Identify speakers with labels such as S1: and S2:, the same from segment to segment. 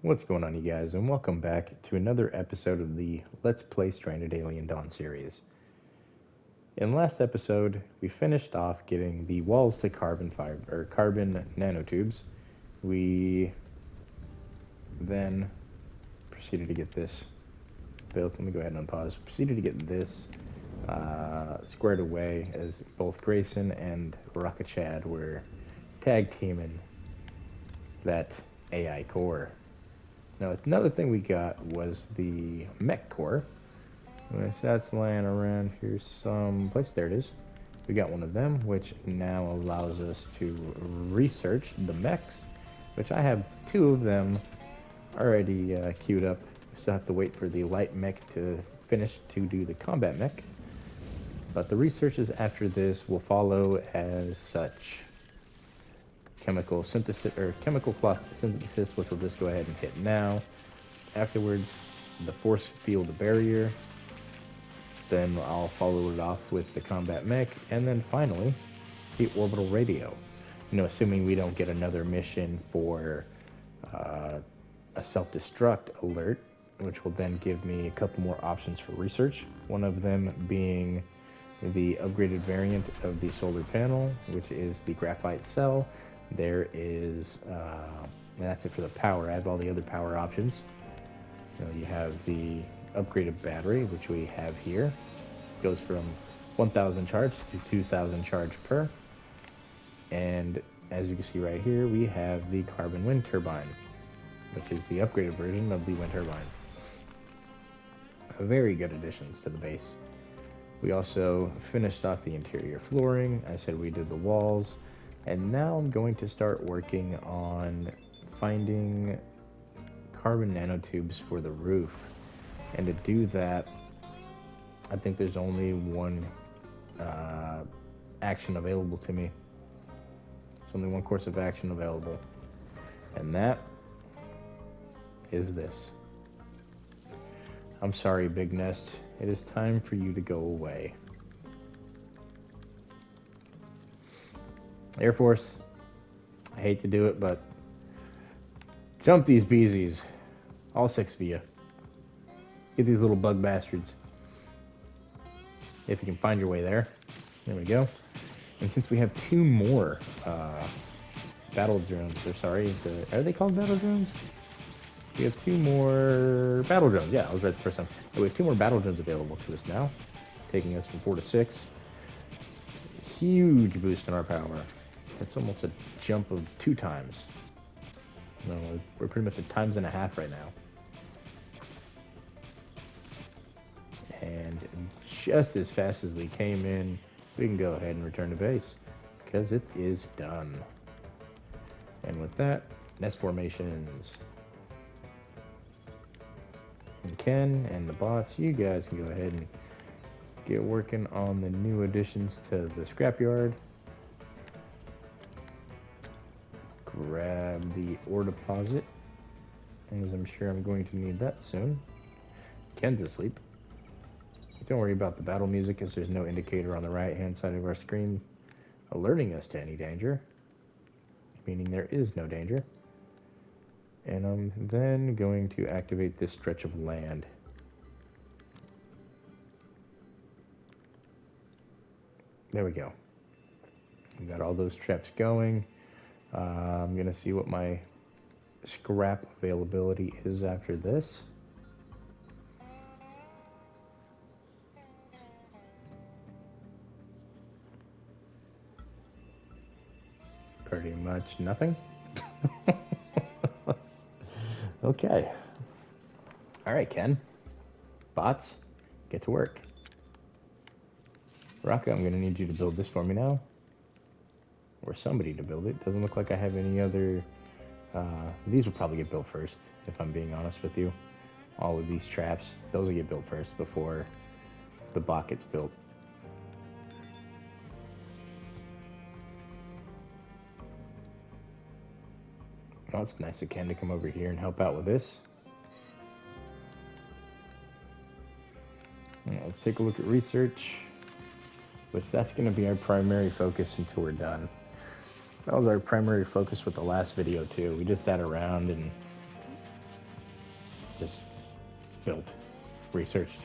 S1: What's going on, you guys, and welcome back to another episode of the Let's Play Stranded Alien Dawn series. In the last episode, we finished off getting the walls to carbon fiber or carbon nanotubes. We then proceeded to get this built. Let me go ahead and unpause. Proceeded to get this squared away as both Grayson and Rocket Chad were tag teaming that AI core. Now, another thing we got was the mech core, which that's laying around here someplace. There it is. We got one of them, which now allows us to research the mechs, which I have two of them already queued up. Still have to wait for the light mech to finish to do the combat mech. But the researches after this will follow as such. Chemical synthesis or chemical cloth synthesis, which we'll just go ahead and hit now. Afterwards, the force field barrier. Then I'll follow it off with the combat mech, and then finally, the orbital radio. Assuming we don't get another mission for a self-destruct alert, which will then give me a couple more options for research. One of them being the upgraded variant of the solar panel, which is the graphite cell. There is, that's it for the power. I have all the other power options. You have the upgraded battery, which we have here. Goes from 1,000 charge to 2,000 charge per. And as you can see right here, we have the carbon wind turbine, which is the upgraded version of the wind turbine. Very good additions to the base. We also finished off the interior flooring. I said we did the walls. And now I'm going to start working on finding carbon nanotubes for the roof. And to do that, I think there's only one action available to me. There's only one course of action available. And that is this. I'm sorry, Big Nest. It is time for you to go away. Air Force, I hate to do it, but jump these beezies. All six of you. Get these little bug bastards. If you can find your way there. There we go. And since we have two more battle drones, are they called battle drones? We have two more battle drones. Yeah, I was right the first time. We have two more battle drones available to us now, taking us from 4 to 6. Huge boost in our power. It's almost a jump of 2 times. No, we're pretty much at times and a half right now. And just as fast as we came in, we can go ahead and return to base, because it is done. And with that, nest formations. And Ken and the bots, you guys can go ahead and get working on the new additions to the scrapyard. Grab the ore deposit, as I'm sure I'm going to need that soon. Ken's asleep. Don't worry about the battle music, as there's no indicator on the right hand side of our screen alerting us to any danger, meaning there is no danger. And I'm then going to activate this stretch of land. There we go. We got all those traps going. I'm going to see what my scrap availability is after this. Pretty much nothing. Okay. All right, Ken. Bots, get to work. Rocco, I'm going to need you to build this for me now. Or somebody to build it. Doesn't look like I have any other... these will probably get built first, if I'm being honest with you. All of these traps, those will get built first before the bot gets built. Oh, it's nice of Ken to come over here and help out with this. Let's take a look at research, which that's going to be our primary focus until we're done. That was our primary focus with the last video too. We just sat around and just built, researched,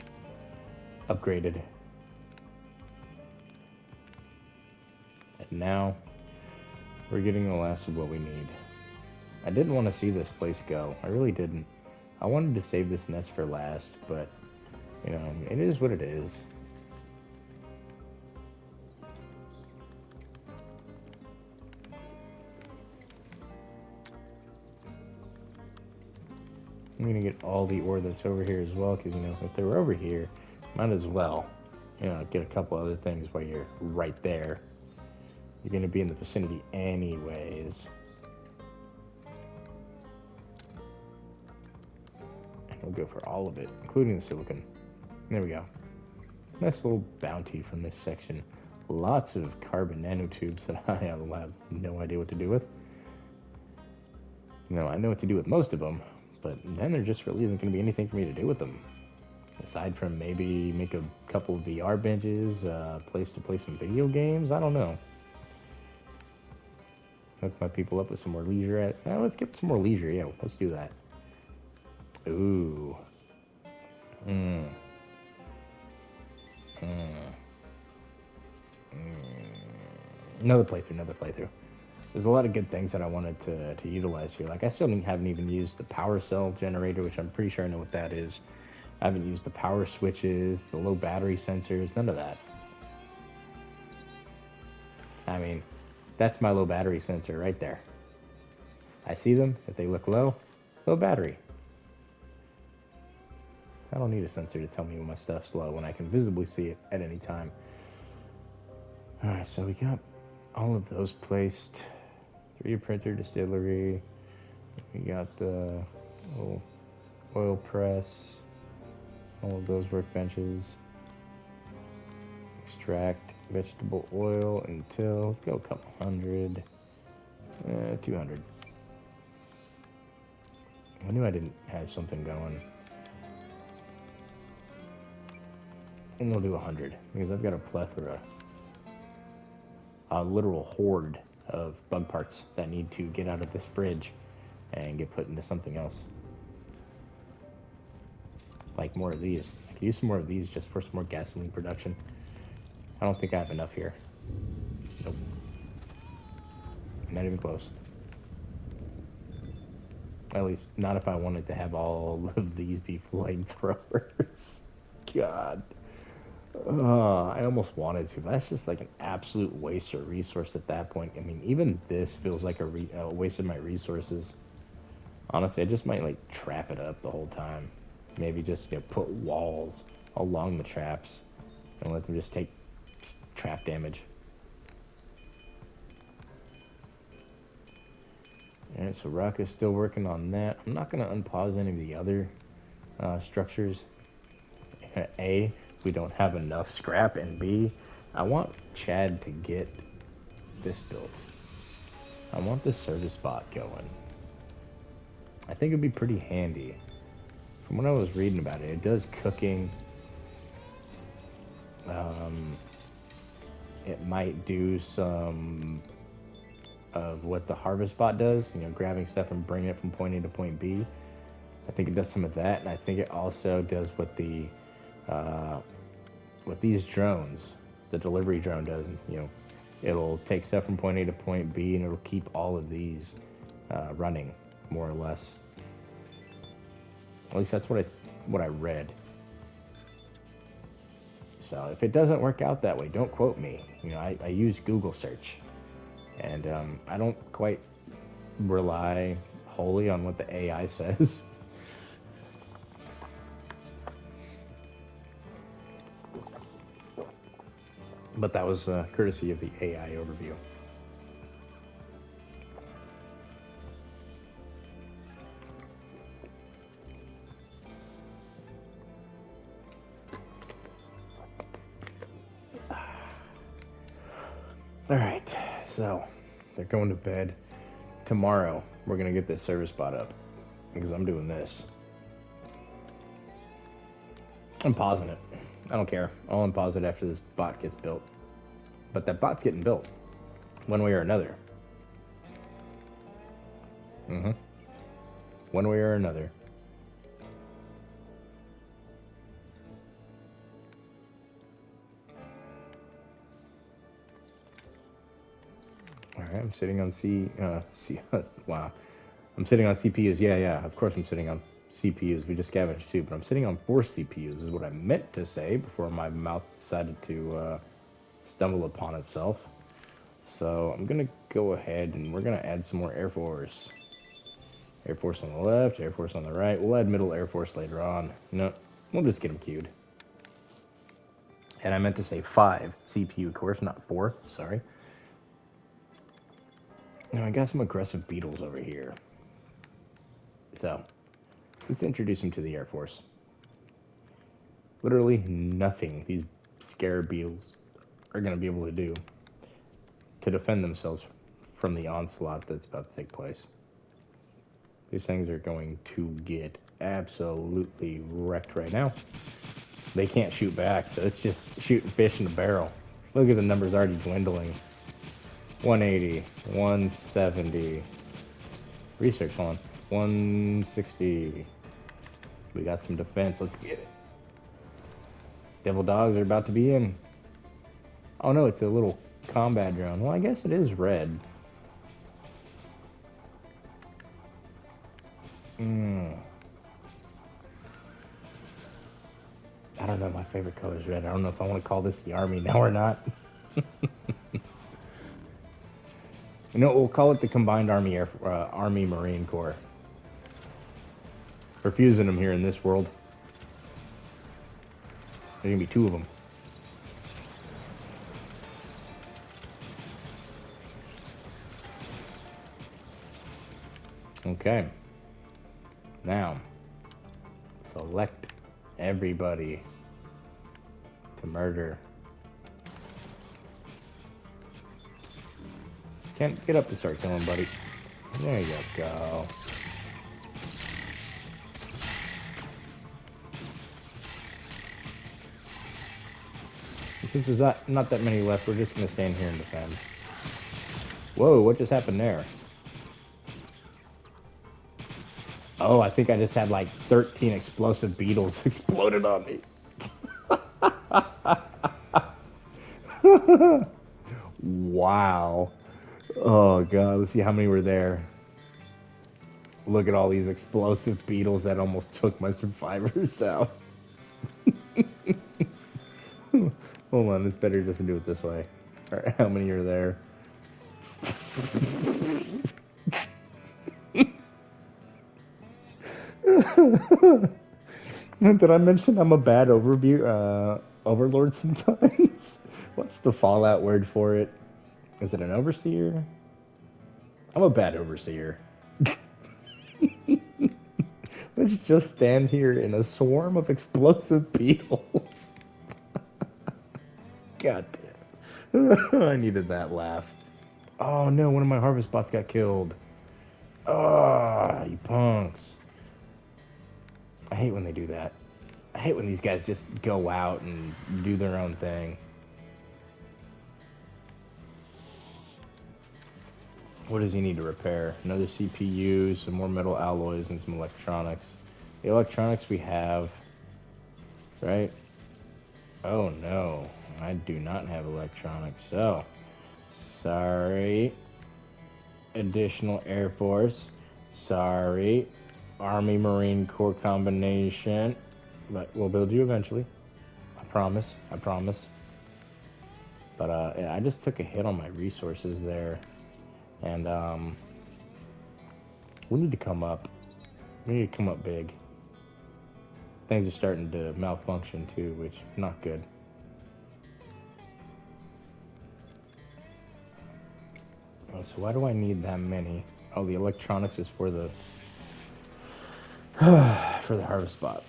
S1: upgraded. And now we're getting the last of what we need. I didn't want to see this place go. I really didn't. I wanted to save this nest for last, but, you know, it is what it is. I'm going to get all the ore that's over here as well, because, you know, if they were over here, might as well, you know, get a couple other things while you're right there. You're going to be in the vicinity anyways. And we'll go for all of it, including the silicon. There we go. Nice little bounty from this section. Lots of carbon nanotubes that I have no idea what to do with. You know, I know what to do with most of them, but then there just really isn't going to be anything for me to do with them. Aside from maybe make a couple of VR benches, place to play some video games, I don't know. Hook my people up with some more leisure let's get some more leisure, yeah, let's do that. Ooh. Another playthrough. There's a lot of good things that I wanted to utilize here. Like, I still haven't even used the power cell generator, which I'm pretty sure I know what that is. I haven't used the power switches, the low battery sensors, none of that. I mean, that's my low battery sensor right there. I see them. If they look low battery. I don't need a sensor to tell me when my stuff's low when I can visibly see it at any time. Alright, so we got all of those placed. 3D printer, distillery. We got the little oil press. All of those workbenches. Extract vegetable oil until, let's go a couple hundred. 200. I knew I didn't have something going. And we'll do 100 because I've got a plethora, a literal horde of bug parts that need to get out of this fridge and get put into something else. Like more of these. I could use some more of these just for some more gasoline production. I don't think I have enough here. Nope. Not even close. At least not if I wanted to have all of these be flamethrowers. God. I almost wanted to, but that's just like an absolute waste of resource at that point. I mean, even this feels like a waste of my resources. Honestly, I just might like trap it up the whole time. Maybe just, you know, put walls along the traps and let them just take trap damage. Alright, so Rock is still working on that. I'm not going to unpause any of the other structures. A, we don't have enough scrap, and B, I want Chad to get this built. I want this service bot going. I think it'd be pretty handy. From what I was reading about it, it does cooking. It might do some of what the harvest bot does, you know, grabbing stuff and bringing it from point A to point B. I think it does some of that, and I think it also does what these drones, the delivery drone does. You know, it'll take stuff from point A to point B, and it'll keep all of these running, more or less. At least that's what I read. So if it doesn't work out that way, don't quote me. You know, I use Google search, and I don't quite rely wholly on what the AI says. But that was courtesy of the AI overview. Alright, so they're going to bed. Tomorrow, we're going to get this service bot up, because I'm doing this. I'm pausing it. I don't care. I'll unpause it after this bot gets built. But that bot's getting built, one way or another. One way or another. Right, I'm sitting on wow. I'm sitting on CPUs. Yeah. Of course I'm sitting on CPUs. We just scavenged two, but I'm sitting on 4 CPUs is what I meant to say before my mouth decided to stumble upon itself. So I'm going to go ahead and we're going to add some more Air Force. Air Force on the left, Air Force on the right. We'll add Middle Air Force later on. No, we'll just get them queued. And I meant to say 5 CPU cores, not 4. Sorry. Now I got some aggressive beetles over here. So, let's introduce them to the Air Force. Literally nothing these scarab beetles are going to be able to do to defend themselves from the onslaught that's about to take place. These things are going to get absolutely wrecked right now. They can't shoot back, so it's just shooting fish in the barrel. Look at the numbers already dwindling. 180, 170. Research on 160. We got some defense. Let's get it. Devil dogs are about to be in. Oh no, it's a little combat drone. Well, I guess it is red. I don't know, my favorite color is red. I don't know if I want to call this the army now or not. You know, we'll call it the Combined Army Marine Corps. We're fusing them here in this world. There's gonna be 2 of them. Okay. Now, select everybody to murder. Can't get up and start killing, buddy. There you go. Since there's not that many left, we're just gonna stand here and defend. Whoa, what just happened there? Oh, I think I just had like 13 explosive beetles exploded on me. Wow. Oh god, let's see how many were there. Look at all these explosive beetles that almost took my survivors out. Hold on, it's better just to do it this way. Alright, how many are there? Did I mention I'm a bad overlord sometimes? What's the Fallout word for it? Is it an overseer? I'm a bad overseer. Let's just stand here in a swarm of explosive beetles. God damn. I needed that laugh. Oh no, one of my harvest bots got killed. Ah, you punks. I hate when they do that. I hate when these guys just go out and do their own thing. What does he need to repair? Another CPU, some more metal alloys, and some electronics. The electronics we have, right? Oh no, I do not have electronics. So, sorry. Additional Air Force. Sorry. Army Marine Corps combination. But we'll build you eventually. I promise. I promise. But yeah, I just took a hit on my resources there. And we need to come up. We need to come up big. Things are starting to malfunction too, which is not good. Oh, so why do I need that many? Oh, the electronics is for the for the harvest bot.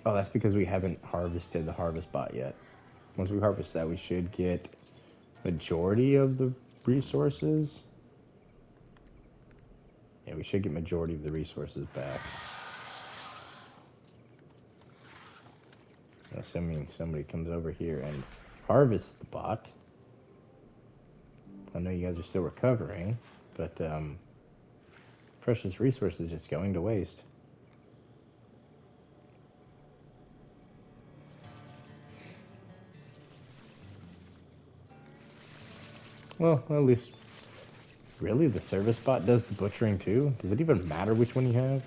S1: Oh, that's because we haven't harvested the harvest bot yet. Once we harvest that, we should get majority of the resources. Yeah, we should get majority of the resources back. Assuming somebody comes over here and harvests the bot. I know you guys are still recovering, but precious resources just going to waste. Well, at least... Really? The service bot does the butchering too? Does it even matter which one you have?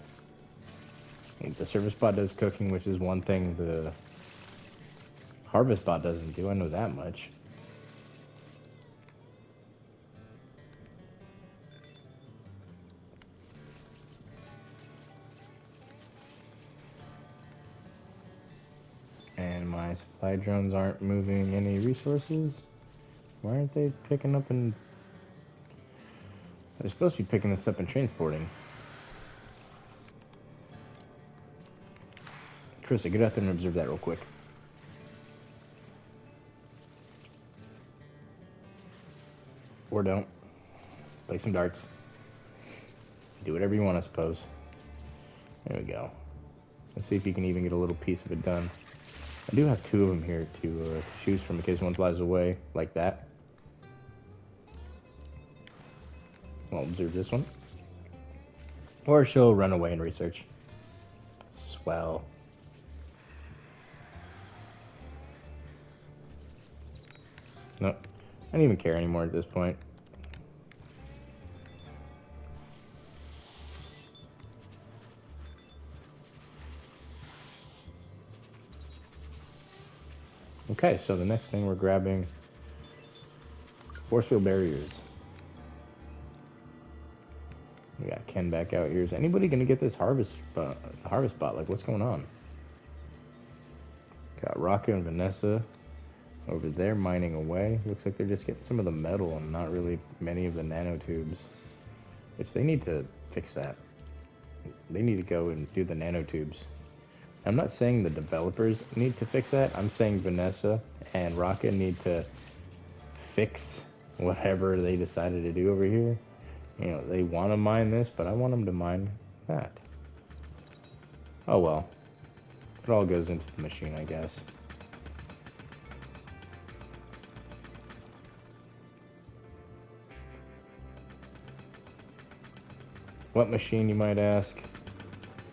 S1: The service bot does cooking, which is one thing the harvest bot doesn't do. I know that much. And my supply drones aren't moving any resources. Why aren't they picking up and... They're supposed to be picking this up and transporting. Trista, get out there and observe that real quick. Or don't. Play some darts. Do whatever you want, I suppose. There we go. Let's see if you can even get a little piece of it done. I do have two of them here to choose from in case one flies away, like that. Well, observe this one. Or she'll run away and research. Swell. Nope. I don't even care anymore at this point. Okay, so the next thing we're grabbing force field barriers. We got Ken back out here. Is anybody gonna get this harvest bot? Like, what's going on? Got Rocco and Vanessa over there mining away. Looks like they're just getting some of the metal and not really many of the nanotubes. Which they need to fix that. They need to go and do the nanotubes. I'm not saying the developers need to fix that. I'm saying Vanessa and Rocco need to fix whatever they decided to do over here. You know, they want to mine this, but I want them to mine that. Oh well. It all goes into the machine, I guess. What machine, you might ask?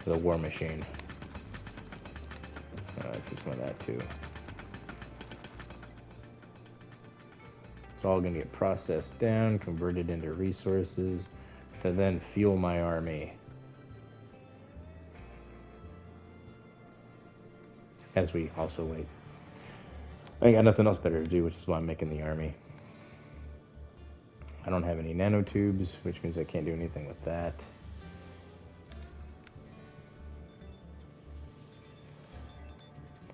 S1: The war machine. Oh, let's just want that too. It's all going to get processed down, converted into resources to then fuel my army. As we also wait. I ain't got nothing else better to do, which is why I'm making the army. I don't have any nanotubes, which means I can't do anything with that.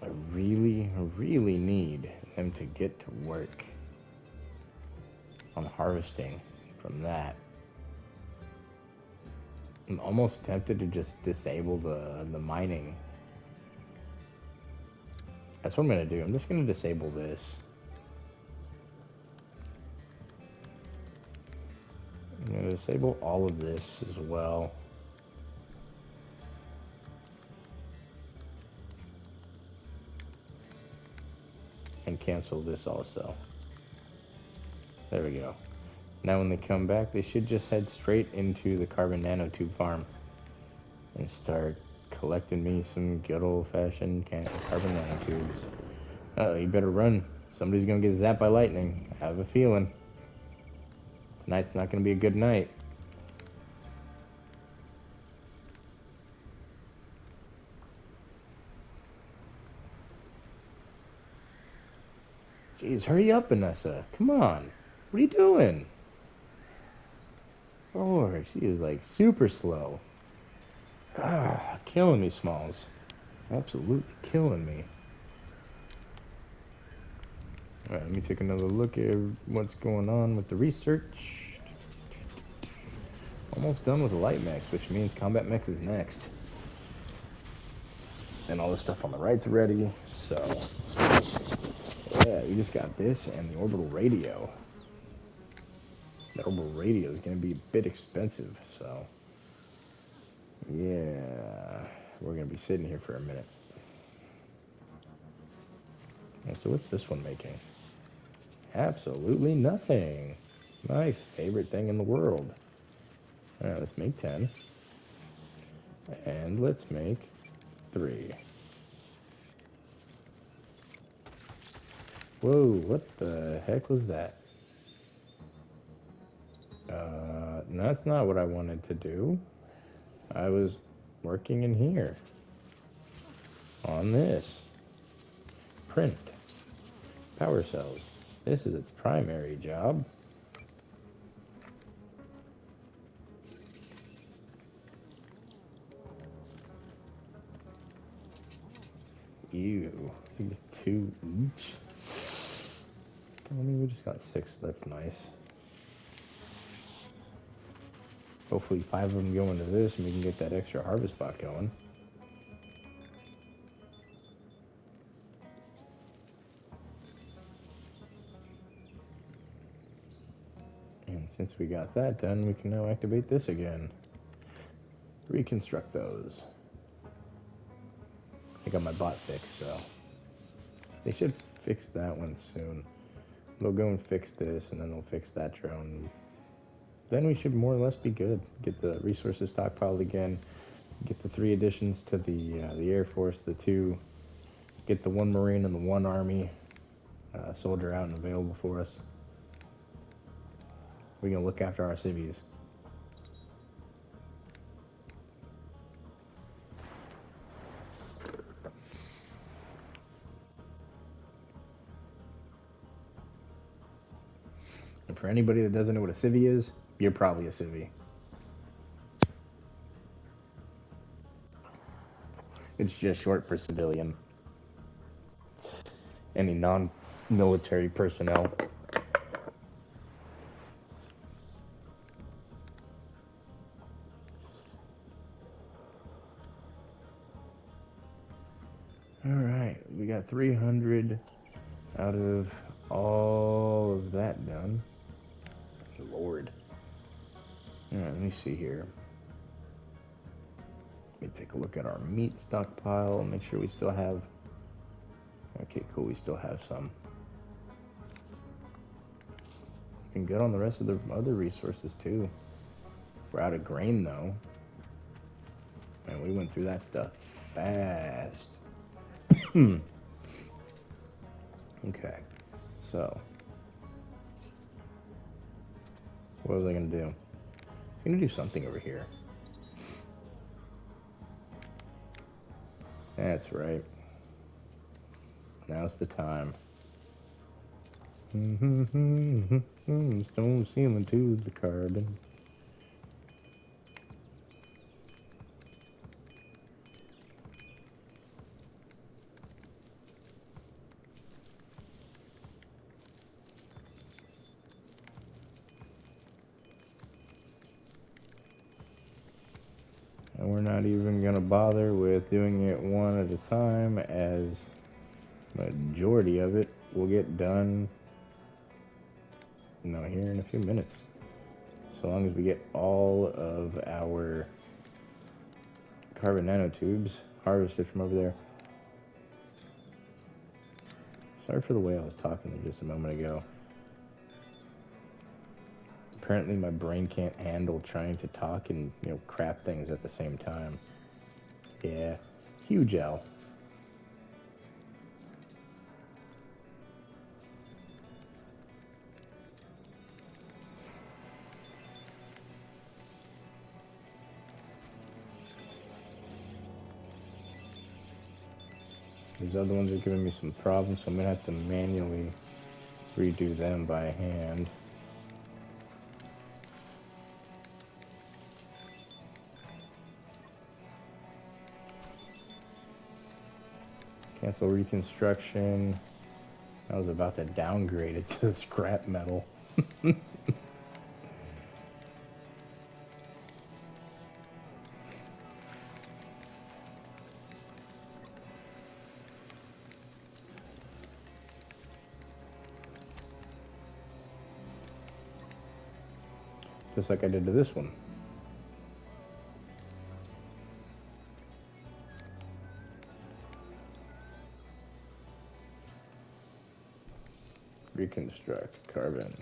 S1: I really need them to get to work on harvesting from that. I'm almost tempted to just disable the mining. That's what I'm going to do. I'm just going to disable this. I'm going to disable all of this as well. And cancel this also. There we go. Now when they come back, they should just head straight into the carbon nanotube farm and start collecting me some good old-fashioned carbon nanotubes. Uh-oh, you better run. Somebody's gonna get zapped by lightning. I have a feeling. Tonight's not gonna be a good night. Jeez, hurry up, Vanessa. Come on. What are you doing? Lord, she is like super slow. Ah, killing me, Smalls. Absolutely killing me. Alright, let me take another look at what's going on with the research. Almost done with the light mechs, which means combat mechs is next. And all the stuff on the right's ready, so... Yeah, we just got this and the orbital radio. That orbital radio is going to be a bit expensive, so... Yeah, we're going to be sitting here for a minute. Yeah, so what's this one making? Absolutely nothing. My favorite thing in the world. Alright, let's make 10. And let's make 3. Whoa, what the heck was that? That's not what I wanted to do. I was working in here. On this. Print. Power cells. This is its primary job. Ew. These 2 each? I mean, we just got 6, so that's nice. Hopefully 5 of them go into this and we can get that extra harvest spot going. And since we got that done, we can now activate this again. Reconstruct those. I got my bot fixed, so they should fix that one soon. They'll go and fix this, and then they'll fix that drone. Then we should more or less be good. Get the resources stockpiled again. Get the 3 additions to the Air Force, the 2. Get the 1 Marine and the 1 Army soldier out and available for us. We're gonna look after our civvies. And for anybody that doesn't know what a civvy is, you're probably a civvy. It's just short for civilian. Any non-military personnel. Alright, we got 300 out of all of that done. Lord. Alright, let me see here. Let me take a look at our meat stockpile and make sure we still have... Okay, cool, we still have some. Looking good on the rest of the other resources too. We're out of grain though. Man, we went through that stuff fast. Okay, so what was I gonna do? I'm gonna do something over here. That's right. Now's the time. Stone ceiling to the carbon. And we're not even gonna bother with doing it one at a time, as majority of it will get done, you know, here in a few minutes. So long as we get all of our carbon nanotubes harvested from over there. Sorry for the way I was talking there just a moment ago. Apparently my brain can't handle trying to talk and, you know, crap things at the same time. Yeah, huge L. These other ones are giving me some problems, so I'm gonna have to manually redo them by hand. Cancel reconstruction. I was about to downgrade it to scrap metal. Just like I did to this one. Reconstruct carbon.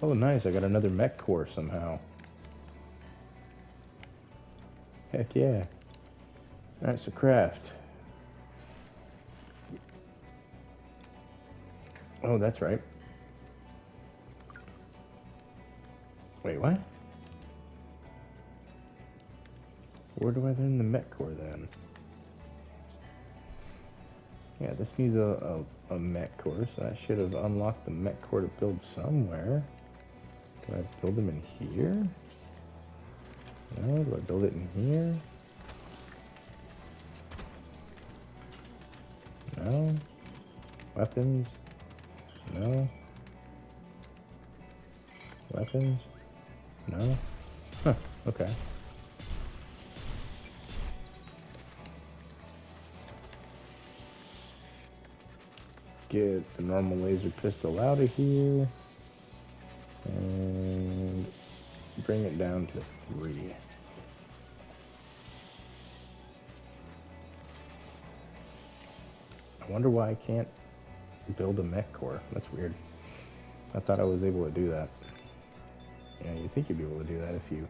S1: Oh nice, I got another mech core somehow. Heck yeah. Alright, so craft. Oh, that's right. Wait, what? Where do I learn the mech core then? Yeah, this needs a mech core, so I should have unlocked the mech core to build somewhere. Do I build them in here? No, do I build it in here? No. Weapons? No. Weapons? No. Huh, okay. Get the normal laser pistol out of here. And bring it down to 3. I wonder why I can't build a mech core. That's weird. I thought I was able to do that. Yeah, you'd think you'd be able to do that if you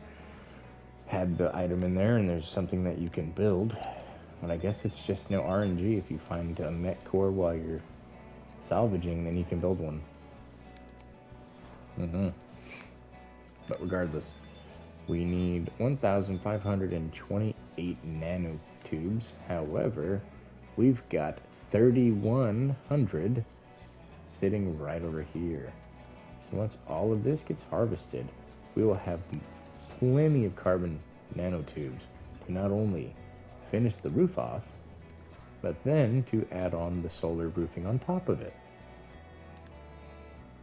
S1: had the item in there and there's something that you can build. But I guess it's just no RNG. If you find a mech core while you're salvaging, then you can build one. But regardless, we need 1,528 nanotubes. However, we've got 3,100 sitting right over here. So once all of this gets harvested, we will have plenty of carbon nanotubes to not only finish the roof off, but then to add on the solar roofing on top of it,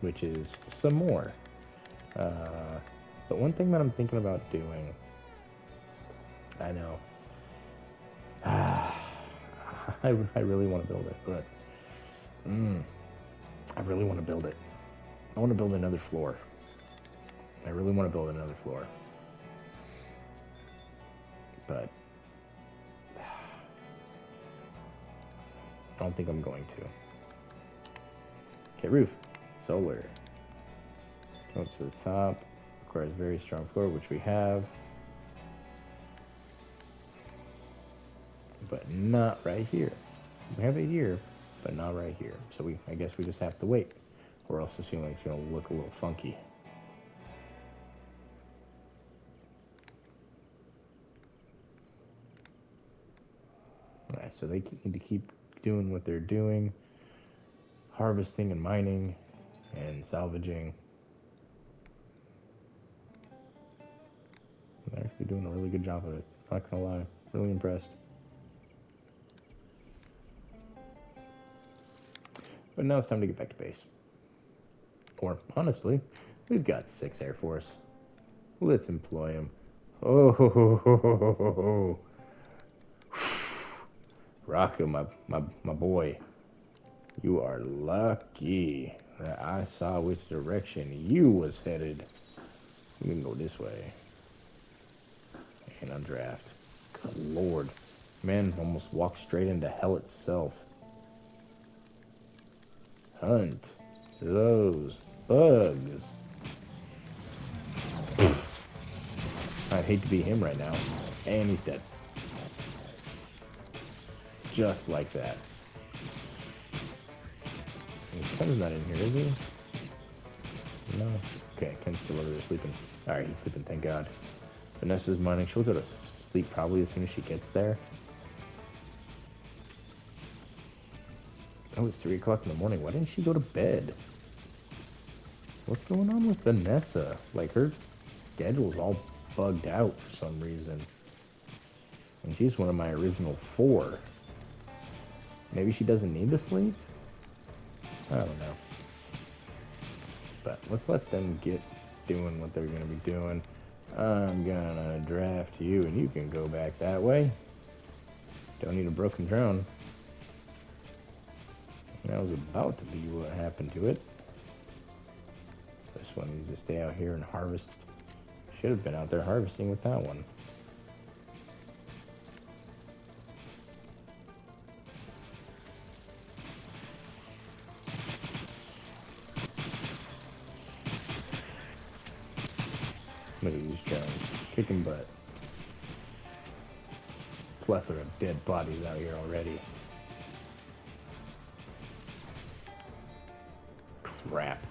S1: which is some more. But one thing that I'm thinking about doing, I know, I really want to build it, but I really want to build it. I want to build another floor. I really want to build another floor. But I don't think I'm going to. Okay, roof. Solar. Go up to the top. Requires very strong floor, which we have. But not right here. We have it here, but not right here. So I guess we just have to wait. Or else the ceiling's going to look a little funky. Alright, so they need to keep doing what they're doing. Harvesting and mining and salvaging. They're actually doing a really good job of it. Not gonna lie. Really impressed. But now it's time to get back to base. Or, honestly, we've got 6 Air Force. Let's employ them. Oh, ho, ho, ho, ho, ho, ho. Rocco, my boy. You are lucky that I saw which direction you was headed. We can go this way. And undraft. Good lord. Man almost walked straight into hell itself. Hunt those bugs. I'd hate to be him right now. And he's dead. Just like that. Ken's not in here, is he? No. Okay, Ken's still over there sleeping. Alright, he's sleeping, thank God. Vanessa's mining. She'll go to sleep probably as soon as she gets there. Oh, it's 3 o'clock in the morning. Why didn't she go to bed? What's going on with Vanessa? Like, her schedule's all bugged out for some reason. And she's one of my original 4. Maybe she doesn't need to sleep? I don't know. But let's let them get doing what they're going to be doing. I'm gonna draft you and you can go back that way. Don't need a broken drone. That was about to be what happened to it. This one needs to stay out here and harvest. Should have been out there harvesting with that one. Look at these drones. Kicking butt. Plethora of dead bodies out here already. Crap.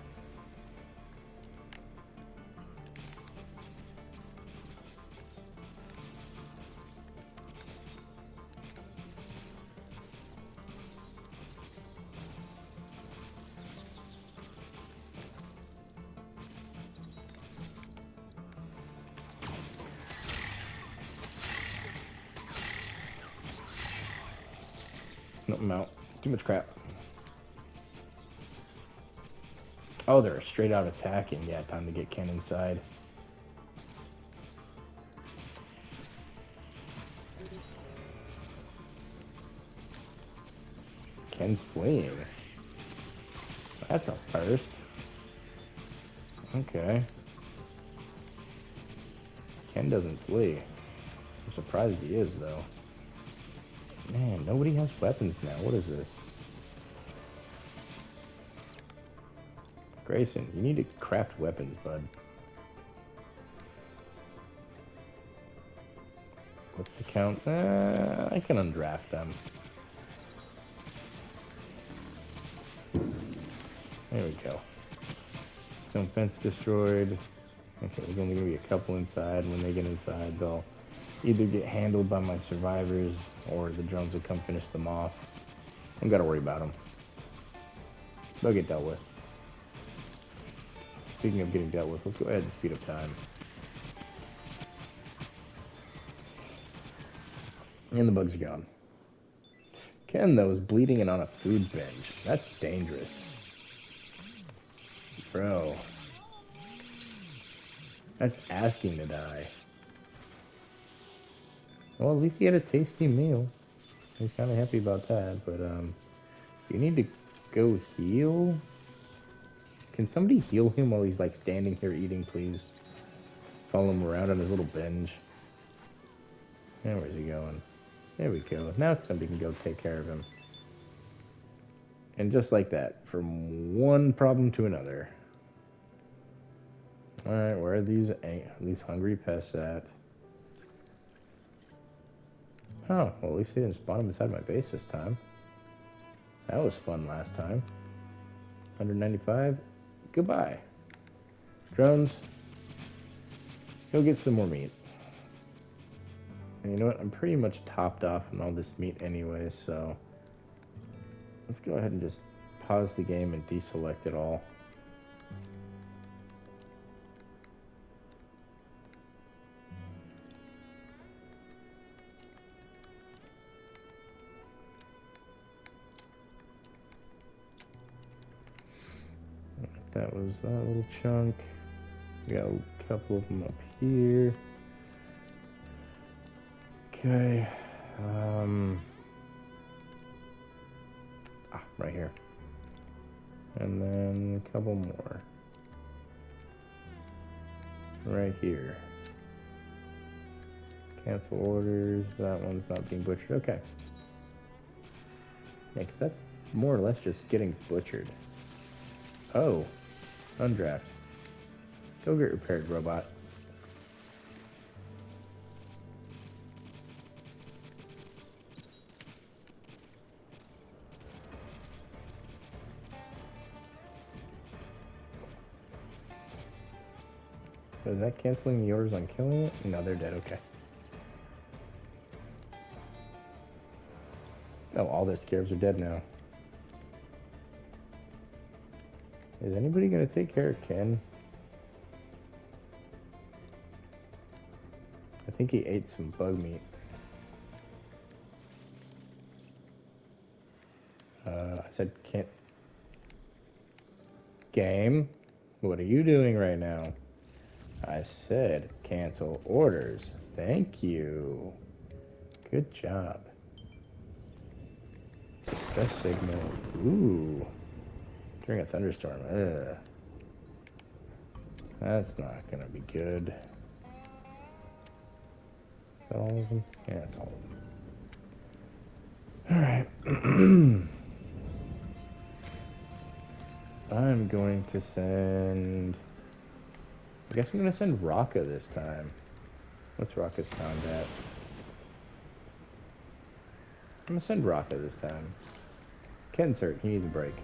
S1: No, I'm out. Too much crap. Oh, they're straight out attacking. Yeah, time to get Ken inside. Ken's fleeing. That's a first. Okay. Ken doesn't flee. I'm surprised he is, though. Man, nobody has weapons now. What is this? Grayson, you need to craft weapons, bud. What's the count? I can undraft them. There we go. Some fence destroyed. Okay, there's only going to be a couple inside. When they get inside, they'll either get handled by my survivors or the drones will come finish them off. I don't got to worry about them. They'll get dealt with. Speaking of getting dealt with, let's go ahead and speed up time. And the bugs are gone. Ken, though, is bleeding and on a food binge. That's dangerous. Bro. That's asking to die. Well, at least he had a tasty meal. He's kind of happy about that, but, you need to go heal? Can somebody heal him while he's, like, standing here eating, please? Follow him around on his little binge. Now, where's he going? There we go. Now somebody can go take care of him. And just like that, from one problem to another. Alright, where are these hungry pests at? Oh, well, at least they didn't spawn them inside my base this time. That was fun last time. 195. Goodbye. Drones. Go get some more meat. And you know what? I'm pretty much topped off on all this meat anyway, so let's go ahead and just pause the game and deselect it all. That was that little chunk. We got a couple of them up here. Okay. Right here. And then a couple more. Right here. Cancel orders. That one's not being butchered. Okay. Yeah, because that's more or less just getting butchered. Oh. Undraft. Go get repaired, robot. So is that canceling the orders on killing it? No, they're dead. Okay. Oh, all their scarabs are dead now. Is anybody going to take care of Ken? I think he ate some bug meat. I said can't. Game? What are you doing right now? I said cancel orders. Thank you. Good job. Best signal. Ooh. During a thunderstorm. Ugh. That's not gonna be good. Is that all of them? Yeah, that's all of them. Alright. I'm going to send... I guess I'm going to send Raka this time. What's Raka's combat? I'm going to send Raka this time. Ken's hurt. He needs a break.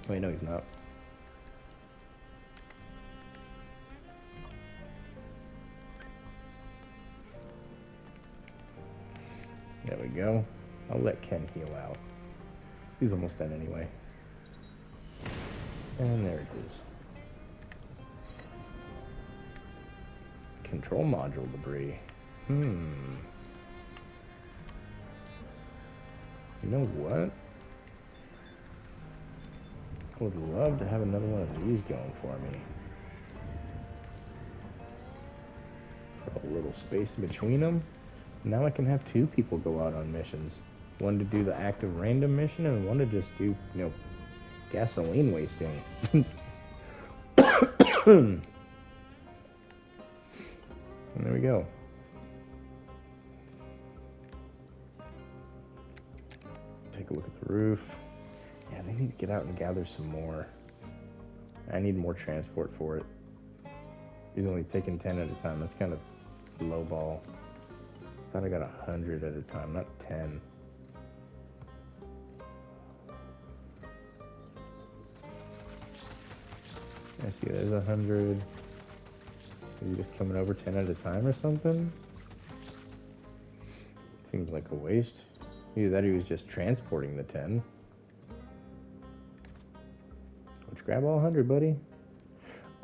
S1: Wait, no, he's not. we go. I'll let Ken heal out. He's almost done anyway. And there it is. Control module debris. You know what? I would love to have another one of these going for me. Put a little space in between them. Now I can have two people go out on missions. One to do the active random mission and one to just do, gasoline wasting. And there we go. Take a look at the roof. Yeah, they need to get out and gather some more. I need more transport for it. He's only taking 10 at a time. That's kind of low ball. Thought I got 100 at a time, not 10. I see there's 100. Is he just coming over 10 at a time or something? Seems like a waste. Either that or he was just transporting the 10. Let's grab all 100, buddy.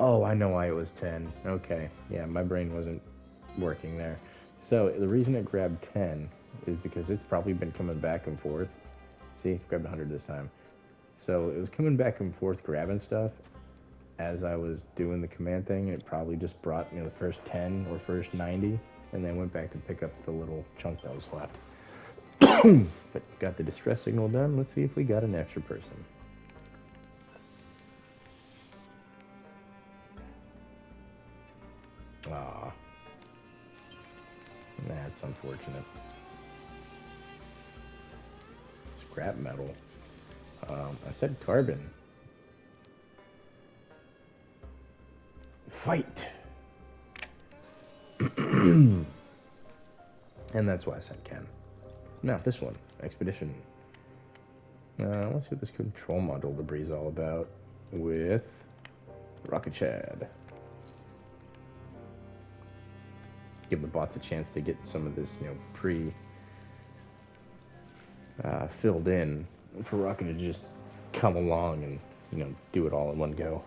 S1: Oh, I know why it was 10. Okay, yeah, my brain wasn't working there. So the reason it grabbed 10 is because it's probably been coming back and forth. See, grabbed 100 this time. So it was coming back and forth grabbing stuff as I was doing the command thing. It probably just brought the first 10 or first 90 and then went back to pick up the little chunk that was left. But got the distress signal done. Let's see if we got an extra person. Ah, that's unfortunate. Scrap metal. I said carbon. Fight! And that's why I said Ken. Now this one, Expedition. Let's see what this control module debris is all about with Rocket Chad. Give the bots a chance to get some of this, filled in for Rocket to just come along and, do it all in one go.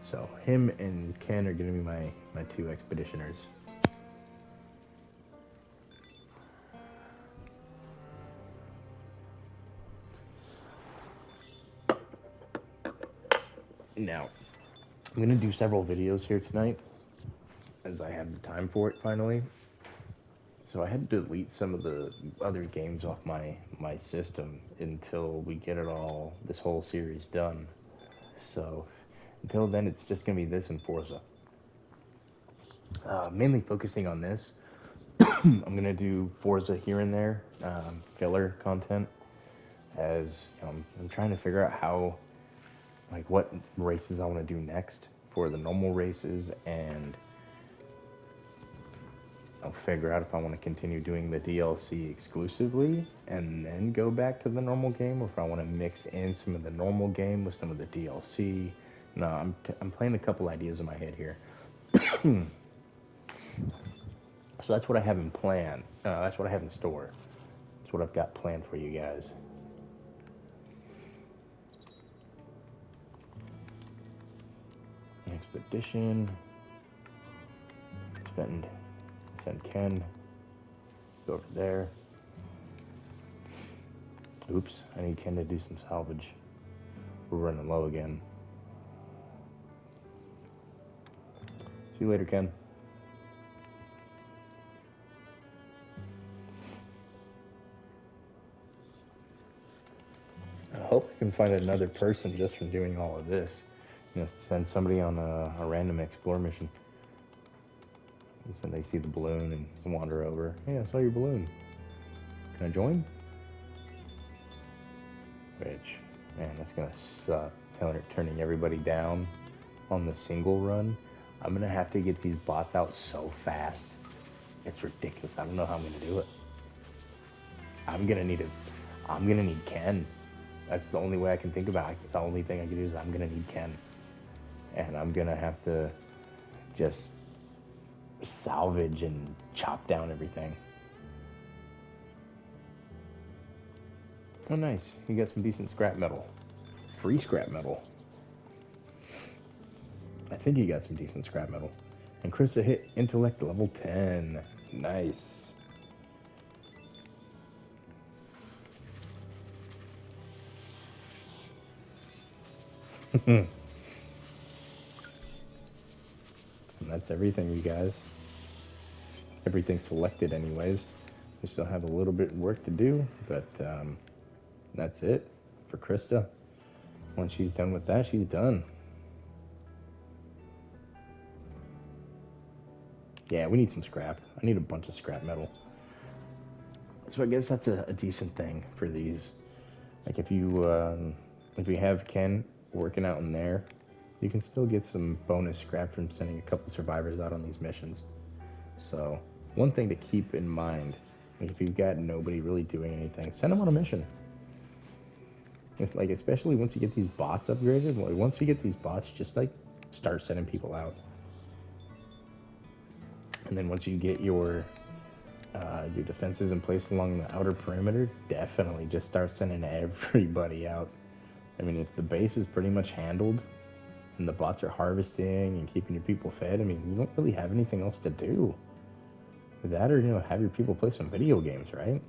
S1: So him and Ken are going to be my two expeditioners. Now, I'm going to do several videos here tonight, as I have the time for it finally. So I had to delete some of the other games off my system until we get this whole series done. So until then, it's just going to be this and Forza. Mainly focusing on this. I'm going to do Forza here and there, filler content, as I'm trying to figure out what races I want to do next for the normal races, and I'll figure out if I want to continue doing the DLC exclusively and then go back to the normal game, or if I want to mix in some of the normal game with some of the DLC. No, I'm playing a couple ideas in my head here. So that's what I have in plan. That's what I have in store. That's what I've got planned for you guys. Expedition. Send Ken. Go over there. Oops, I need Ken to do some salvage. We're running low again. See you later, Ken. I hope I can find another person just from doing all of this. Send somebody on a random explore mission. So they see the balloon and wander over. Hey, I saw your balloon. Can I join? Which, man, that's gonna suck. Turning everybody down on the single run. I'm gonna have to get these bots out so fast. It's ridiculous. I don't know how I'm gonna do it. I'm gonna need Ken. That's the only way I can think about it. The only thing I can do is I'm gonna need Ken. And I'm gonna have to just salvage and chop down everything. Oh, nice. You got some decent scrap metal. Free scrap metal. I think you got some decent scrap metal. And Krista hit intellect level 10. Nice. And that's everything, you guys. Everything's selected anyways. We still have a little bit of work to do, but that's it for Krista. Once she's done with that, she's done. Yeah, we need some scrap. I need a bunch of scrap metal. So I guess that's a decent thing for these. Like if you have Ken working out in there, you can still get some bonus scrap from sending a couple survivors out on these missions. So one thing to keep in mind, like if you've got nobody really doing anything, send them on a mission. It's like, especially once you get these bots upgraded, like once you get these bots, just like start sending people out. And then once you get your defenses in place along the outer perimeter, definitely just start sending everybody out. I mean, if the base is pretty much handled and the bots are harvesting and keeping your people fed, I mean, you don't really have anything else to do. That or, have your people play some video games, right?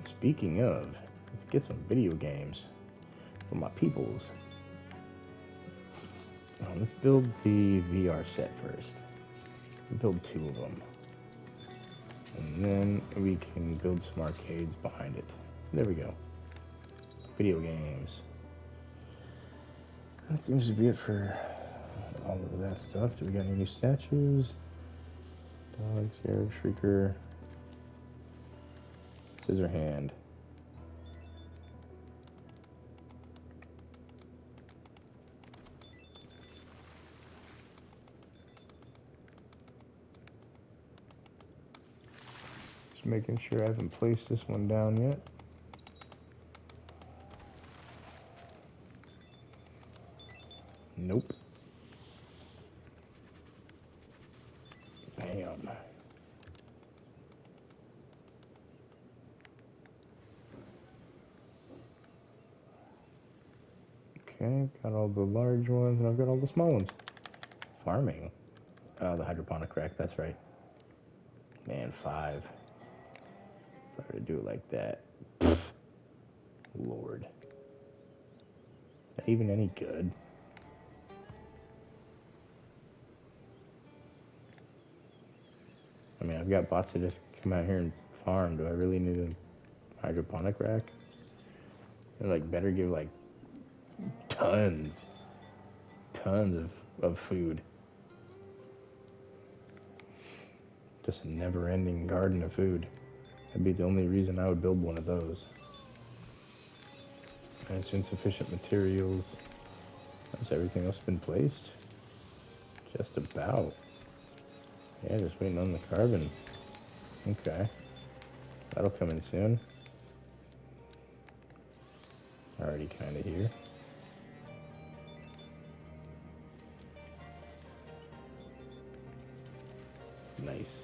S1: Speaking of, let's get some video games for my peoples. Let's build the VR set first. Build 2 of them. And then we can build some arcades behind it. There we go. Video games. That seems to be it for all of that stuff. Do we got any new statues? Dog, Scarab, Shrieker, Scissorhand. Just making sure I haven't placed this one down yet. Nope. Bam. Okay, got all the large ones, and I've got all the small ones. Farming. The hydroponic rack, that's right. Man, 5. If I were to do it like that. Lord. Is that even any good? I mean, I've got bots that just come out here and farm. Do I really need a hydroponic rack? They're like, better give like tons of food. Just a never-ending garden of food. That'd be the only reason I would build one of those. And it's insufficient materials. Has everything else been placed? Just about. Yeah, just waiting on the carbon. Okay. That'll come in soon. Already kind of here. Nice.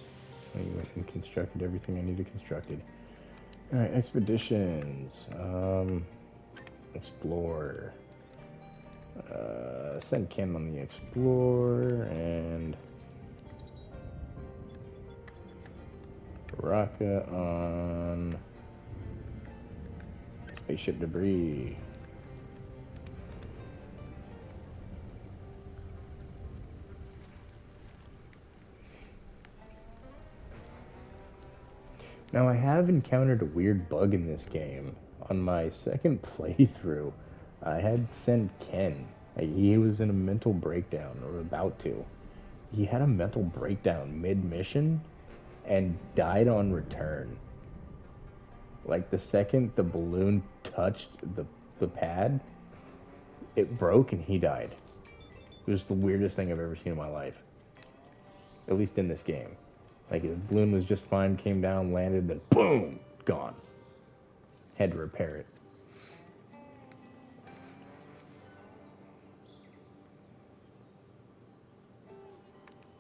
S1: I went and constructed everything I needed constructed. Alright, expeditions. Explore. Send Ken on the Explorer and Raka on spaceship debris. Now I have encountered a weird bug in this game. On my second playthrough, I had sent Ken. He was in a mental breakdown, or about to. He had a mental breakdown mid-mission and died on return. Like the second the balloon touched the pad, it broke and he died. It was the weirdest thing I've ever seen in my life. At least in this game. Like the balloon was just fine, came down, landed, then boom, gone. Had to repair it.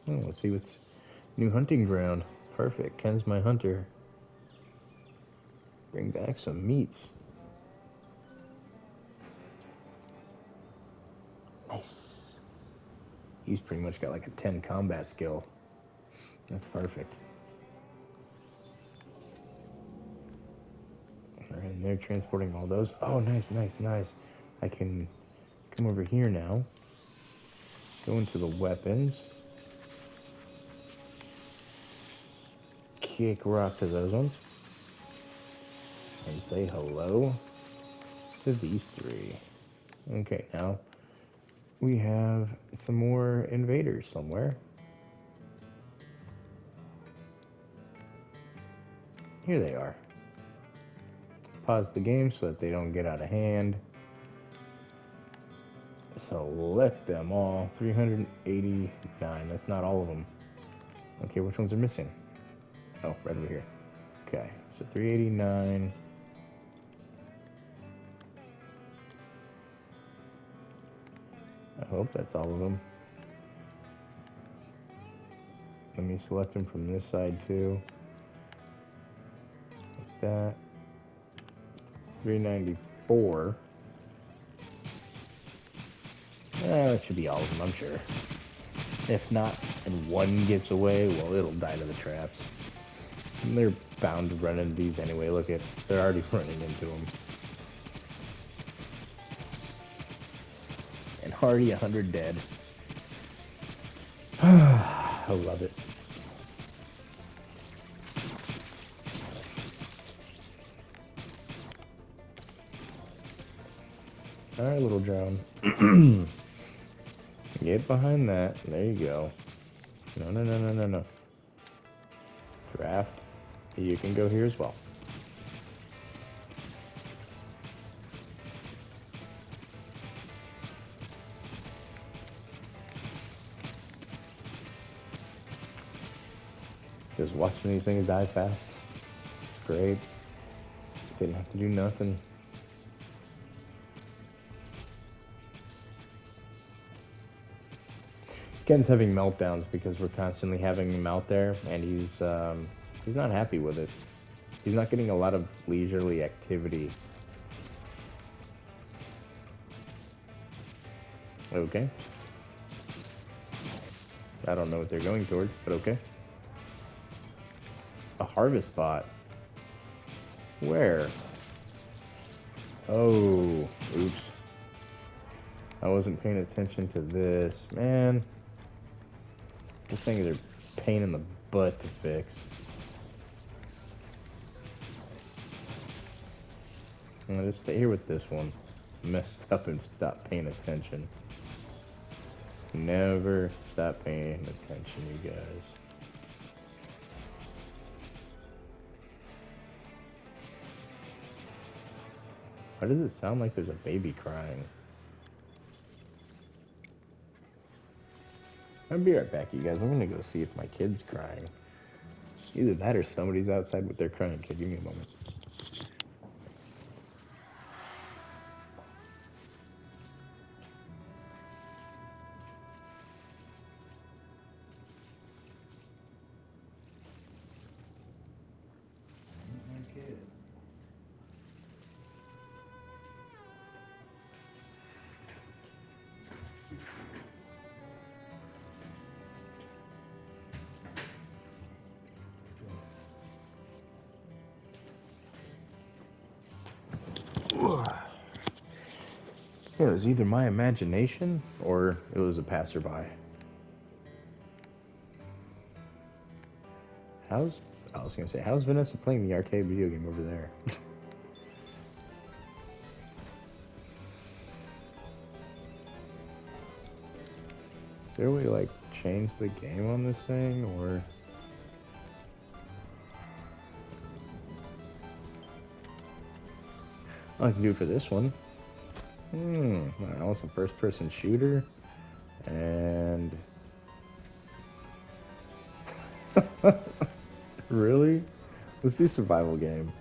S1: Oh, let's see what's new hunting ground. Perfect. Ken's my hunter. Bring back some meats. Nice. He's pretty much got like a 10 combat skill. That's perfect. Alright, and they're transporting all those. Oh, nice, nice, nice. I can come over here now. Go into the weapons. Kick rock to those ones. And say hello to these three. Okay, now we have some more invaders somewhere. Here they are. Pause the game so that they don't get out of hand. Select them all. 389. That's not all of them. Okay, which ones are missing? Oh, right over here. Okay, so 389. I hope that's all of them. Let me select them from this side too. Like that. 394. That should be all of them, I'm sure. If not, and one gets away, well, it'll die to the traps. And they're bound to run into these anyway. Look at, they're already running into them. And already 100 dead. I love it. Alright, little drone. Get behind that. There you go. No, no, no, no, no, no. Draft. You can go here as well. Just watching these things die fast. It's great. Didn't have to do nothing. Ken's having meltdowns because we're constantly having him out there, and he's not happy with it. He's not getting a lot of leisurely activity. Okay. I don't know what they're going towards, but okay. A harvest bot. Where? Oh, oops. I wasn't paying attention to this. Man. This thing is a pain in the butt to fix. I'm gonna just stay here with this one. Messed up and stopped paying attention. Never stop paying attention, you guys. Why does it sound like there's a baby crying? I'll be right back, you guys. I'm gonna go see if my kid's crying. Either that or somebody's outside with their crying kid. Give me a moment. It was either my imagination or it was a passerby. I was gonna say, how's Vanessa playing the arcade video game over there? Is there a way to like change the game on this thing, or? I can do it for this one. I don't know, it's a first-person shooter, and really, let's do survival game,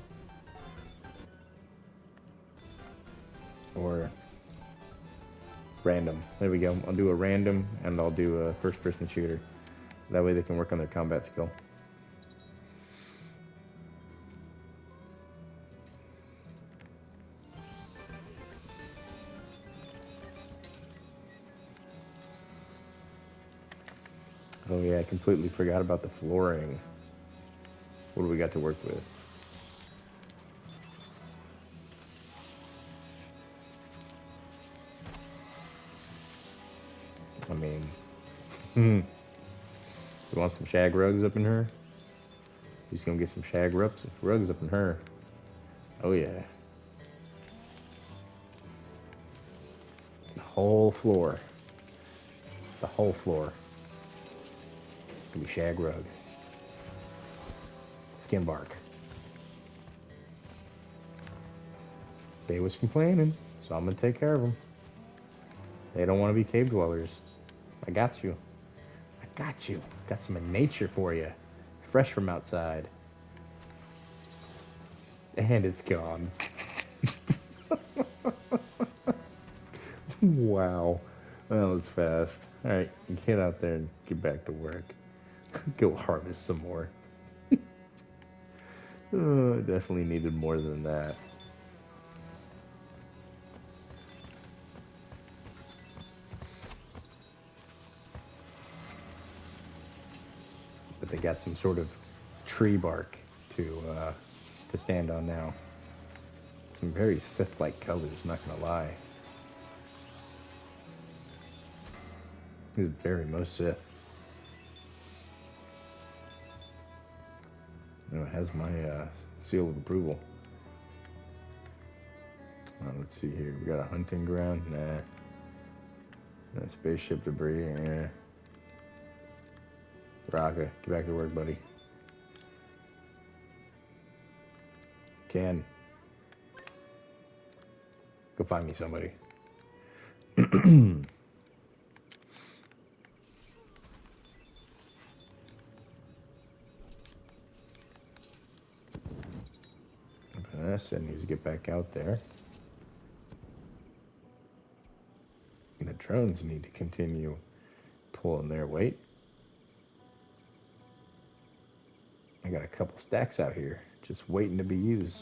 S1: or random. There we go. I'll do a random, and I'll do a first-person shooter. That way they can work on their combat skill. Oh yeah, I completely forgot about the flooring. What do we got to work with? I mean, you want some shag rugs up in her? He's gonna get some shag rugs up in her. Oh yeah. The whole floor. The whole floor. It's gonna be shag rug. Skin bark. They was complaining, so I'm gonna take care of them. They don't want to be cave dwellers. I got you. I got you. Got some in nature for you. Fresh from outside. And it's gone. Wow. Well, it's fast. Alright, get out there and get back to work. Go harvest some more. Oh, I definitely needed more than that. But they got some sort of tree bark to stand on now. Some very Sith-like colors, not gonna lie. He's very most Sith. You know, it has my seal of approval. Let's see here. We got a hunting ground. Nah. Spaceship debris. Yeah. Raka, get back to work, buddy. Ken, go find me somebody. Vanessa needs to get back out there. And the drones need to continue pulling their weight. I got a couple stacks out here, just waiting to be used.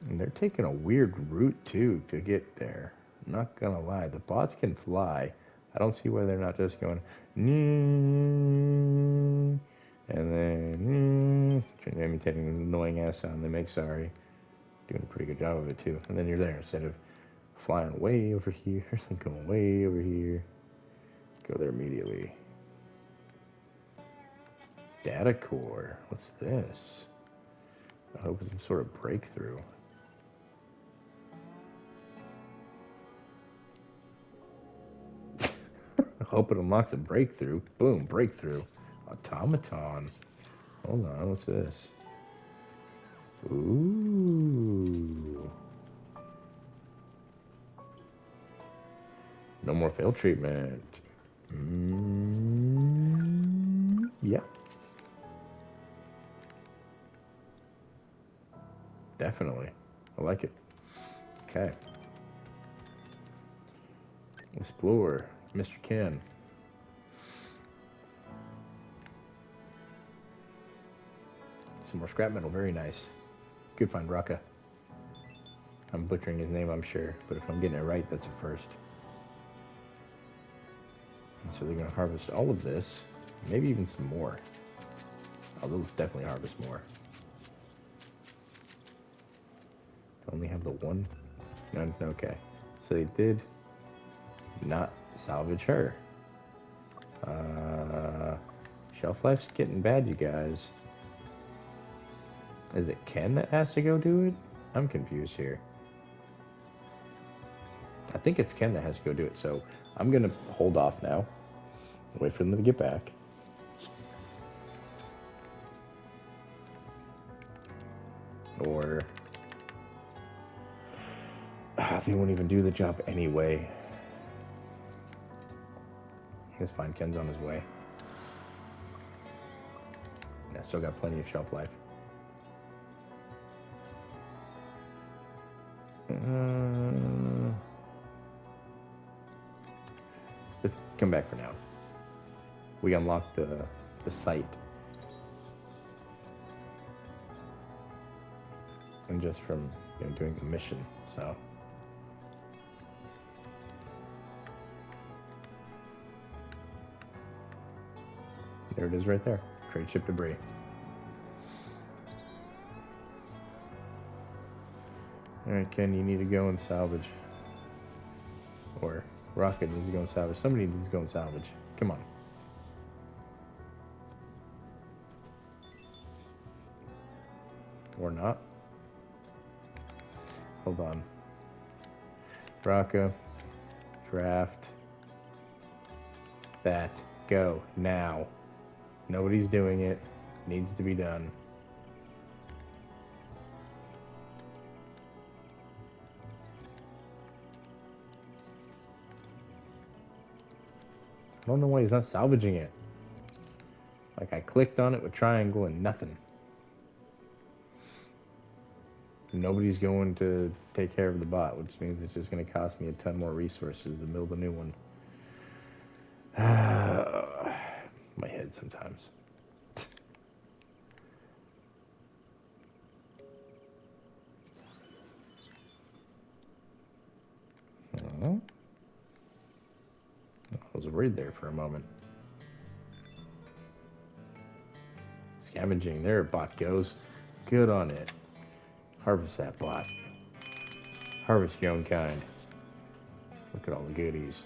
S1: And they're taking a weird route, too, to get there. I'm not gonna lie, the bots can fly. I don't see why they're not just going, and then imitating an annoying ass sound they make, sorry. Doing a pretty good job of it, too. And then you're there, instead of flying way over here, then going way over here. Go there immediately. Data core. What's this? I hope it's some sort of breakthrough. I hope it unlocks a breakthrough. Boom, breakthrough. Automaton. Hold on, what's this? Ooh. No more fail treatment. Yeah. Definitely. I like it. Okay. Explore. Mr. Ken. Some more scrap metal. Very nice. Good find, Raka. I'm butchering his name, I'm sure. But if I'm getting it right, that's a first. And so they're going to harvest all of this. Maybe even some more. Oh, they'll definitely harvest more. Only have the one? No, okay. So they did not salvage her. Shelf life's getting bad, you guys. Is it Ken that has to go do it? I'm confused here. I think it's Ken that has to go do it, so I'm gonna hold off now. Wait for them to get back. Or they won't even do the job anyway. It's fine, Ken's on his way. I still got plenty of shelf life. come back for now. We unlocked the site. And just from doing the mission, so. There it is right there. Trade ship debris. Alright, Ken, you need to go and salvage. Or Rocket needs to go and salvage. Somebody needs to go and salvage. Come on. Or not. Hold on. Raka. Draft. That. Go. Now. Nobody's doing it. Needs to be done. I don't know why he's not salvaging it. Like, I clicked on it with triangle and nothing. Nobody's going to take care of the bot, which means it's just going to cost me a ton more resources to build a new one. My head sometimes. I was worried there for a moment. Scavenging, there bot goes. Good on it. Harvest that bot. Harvest your own kind. Look at all the goodies.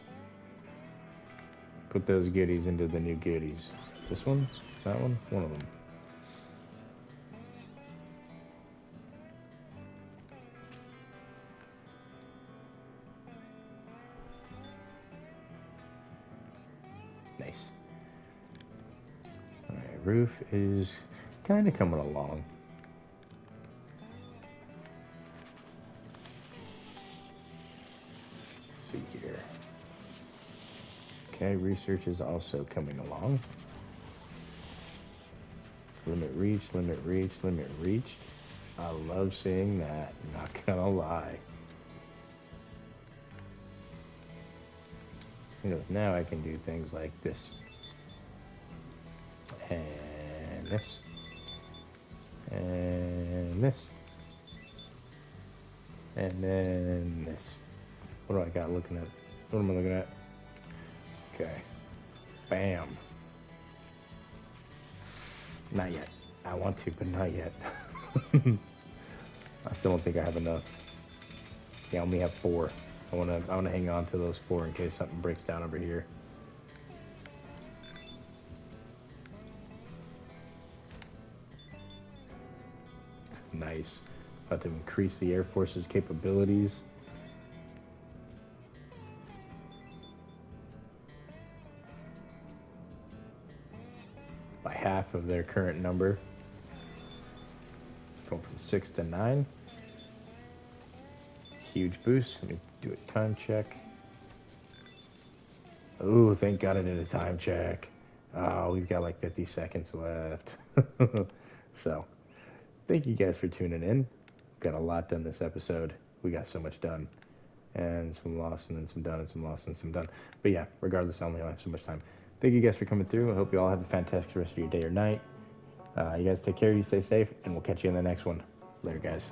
S1: Put those goodies into the new goodies. This one? That one? One of them. Nice. Alright, roof is kind of coming along. Let's see here. Okay, research is also coming along. Limit reach, limit reach, limit reached. I love seeing that, not gonna lie. Now I can do things like this. And this. And this. And then this. What do I got looking at? What am I looking at? Okay. Bam. Not yet. I want to, but not yet. I still don't think I have enough. Yeah, I only have 4. I wanna hang on to those 4 in case something breaks down over here. Nice. About to increase the Air Force's capabilities. By half of their current number. Going from 6 to 9. Huge boost. Let me do a time check. Oh, thank God I did a time check. Oh, we've got like 50 seconds left. So, thank you guys for tuning in. Got a lot done this episode. We got so much done. And some lost, and then some done, and some lost, and some done. But yeah, regardless, I only have so much time. Thank you guys for coming through. I hope you all have a fantastic rest of your day or night. You guys take care, you stay safe, and we'll catch you in the next one. Later, guys.